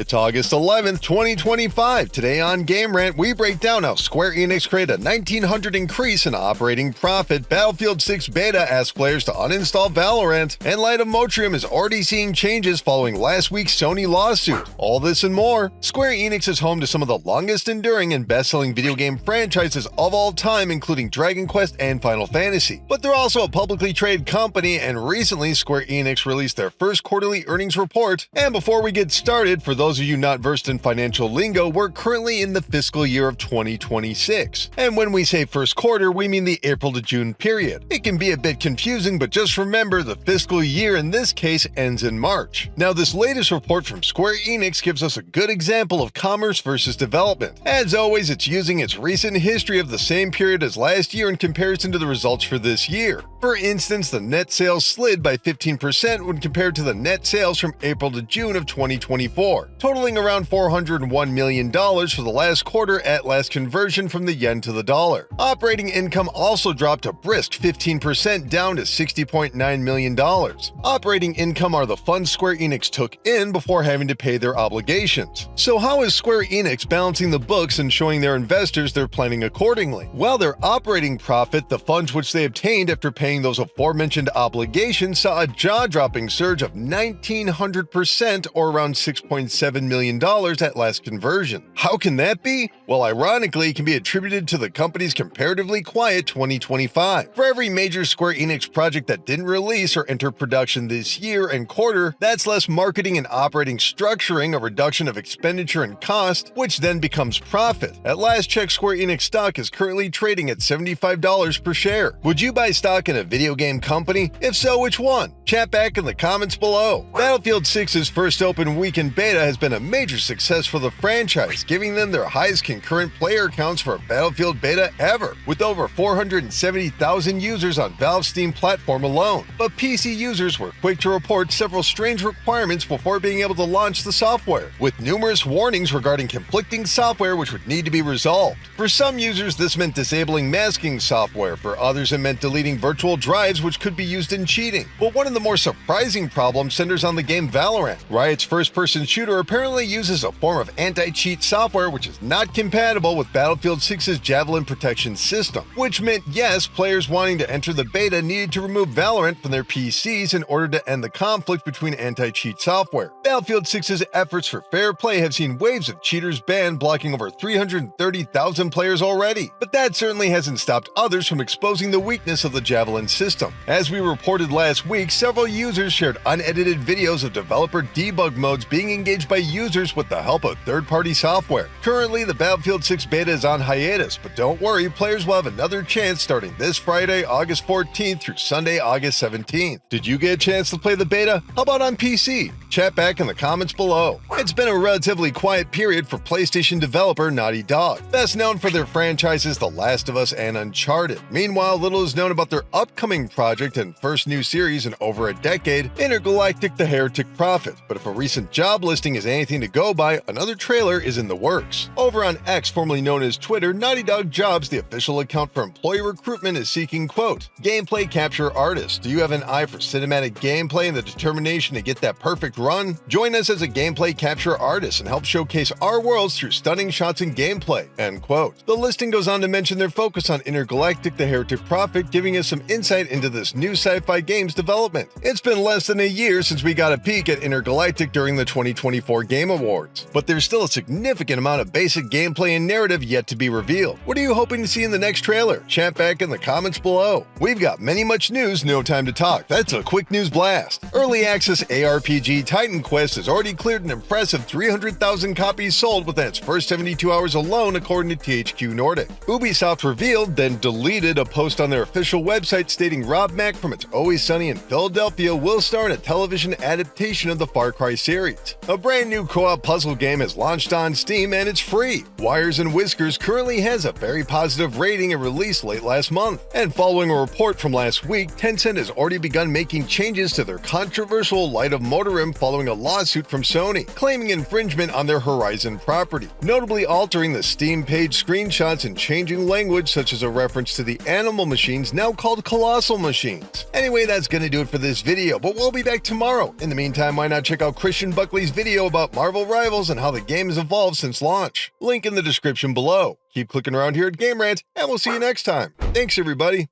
It's August 11th, 2025. Today on Game Rant, we break down how Square Enix created a 1900 increase in operating profit, Battlefield 6 beta asks players to uninstall Valorant, and Light of Motrium is already seeing changes following last week's Sony lawsuit. All this and more. Square Enix is home to some of the longest enduring and best-selling video game franchises of all time, including Dragon Quest and Final Fantasy. But they're also a publicly traded company, and recently Square Enix released their first quarterly earnings report. And before we get started, for those of you not versed in financial lingo, we're currently in the fiscal year of 2026. And when we say first quarter, we mean the April to June period. It can be a bit confusing, but just remember the fiscal year in this case ends in March. Now, this latest report from Square Enix gives us a good example of commerce versus development. As always, it's using its recent history of the same period as last year in comparison to the results for this year. For instance, the net sales slid by 15% when compared to the net sales from April to June of 2024, totaling around $401 million for the last quarter at last conversion from the yen to the dollar. Operating income also dropped a brisk 15%, down to $60.9 million. Operating income are the funds Square Enix took in before having to pay their obligations. So how is Square Enix balancing the books and showing their investors they're planning accordingly? Well, their operating profit, the funds which they obtained after paying those aforementioned obligations, saw a jaw-dropping surge of 1,900%, or around $6.7 million at last conversion. How can that be? Well, ironically, it can be attributed to the company's comparatively quiet 2025. For every major Square Enix project that didn't release or enter production this year and quarter, that's less marketing and operating structuring, a reduction of expenditure and cost, which then becomes profit. At last check, Square Enix stock is currently trading at $75 per share. Would you buy stock in a video game company? If so, which one? Chat back in the comments below. Battlefield 6's first open weekend beta has been a major success for the franchise, giving them their highest concurrent player counts for a Battlefield beta ever, with over 470,000 users on Valve's Steam platform alone. But PC users were quick to report several strange requirements before being able to launch the software, with numerous warnings regarding conflicting software which would need to be resolved. For some users, this meant disabling masking software. For others, it meant deleting virtual drives which could be used in cheating. But one of the more surprising problems centers on the game Valorant. Riot's first-person shooter apparently uses a form of anti-cheat software which is not compatible with Battlefield 6's Javelin protection system, which meant, yes, players wanting to enter the beta needed to remove Valorant from their PCs in order to end the conflict between anti-cheat software. Battlefield 6's efforts for fair play have seen waves of cheaters banned, blocking over 330,000 players already. But that certainly hasn't stopped others from exposing the weakness of the Javelin system. As we reported last week, several users shared unedited videos of developer debug modes being engaged by users with the help of third-party software. Currently, the Battlefield 6 beta is on hiatus, but don't worry, players will have another chance starting this Friday, August 14th through Sunday, August 17th. Did you get a chance to play the beta? How about on PC? Chat back in the comments below. It's been a relatively quiet period for PlayStation developer Naughty Dog, best known for their franchises The Last of Us and Uncharted. Meanwhile, little is known about their upcoming project and first new series in over a decade, Intergalactic: The Heretic Prophet. But if a recent job listing is anything to go by, another trailer is in the works. Over on X, formerly known as Twitter, Naughty Dog Jobs, the official account for employee recruitment, is seeking, quote, gameplay capture artists. Do you have an eye for cinematic gameplay and the determination to get that perfect run? Join us as a gameplay capture artist and help showcase our worlds through stunning shots and gameplay, end quote. The listing goes on to mention their focus on Intergalactic: The Heretic Prophet, giving us some insight into this new sci-fi game's development. It's been less than a year since we got a peek at Intergalactic during the 2024 Game Awards, but there's still a significant amount of basic gameplay and narrative yet to be revealed. What are you hoping to see in the next trailer? Chat back in the comments below. We've got much news, no time to talk. That's a quick news blast. Early access ARPG Titan Quest has already cleared an impressive 300,000 copies sold within its first 72 hours alone, according to THQ Nordic. Ubisoft revealed, then deleted, a post on their official website stating Rob Mack from It's Always Sunny in Philadelphia will star in a television adaptation of the Far Cry series. A brand new co-op puzzle game has launched on Steam and it's free. Wires and Whiskers currently has a very positive rating and released late last month. And following a report from last week, Tencent has already begun making changes to their controversial Light of Motrium following a lawsuit from Sony, claiming infringement on their Horizon property, notably altering the Steam page screenshots and changing language such as a reference to the animal machines now called colossal machines. Anyway, that's gonna do it for this video, but we'll be back tomorrow. In the meantime, why not check out Christian Buckley's video about Marvel Rivals and how the game has evolved since launch. Link in the description below. Keep clicking around here at Game Rant, and we'll see you next time. Thanks, everybody.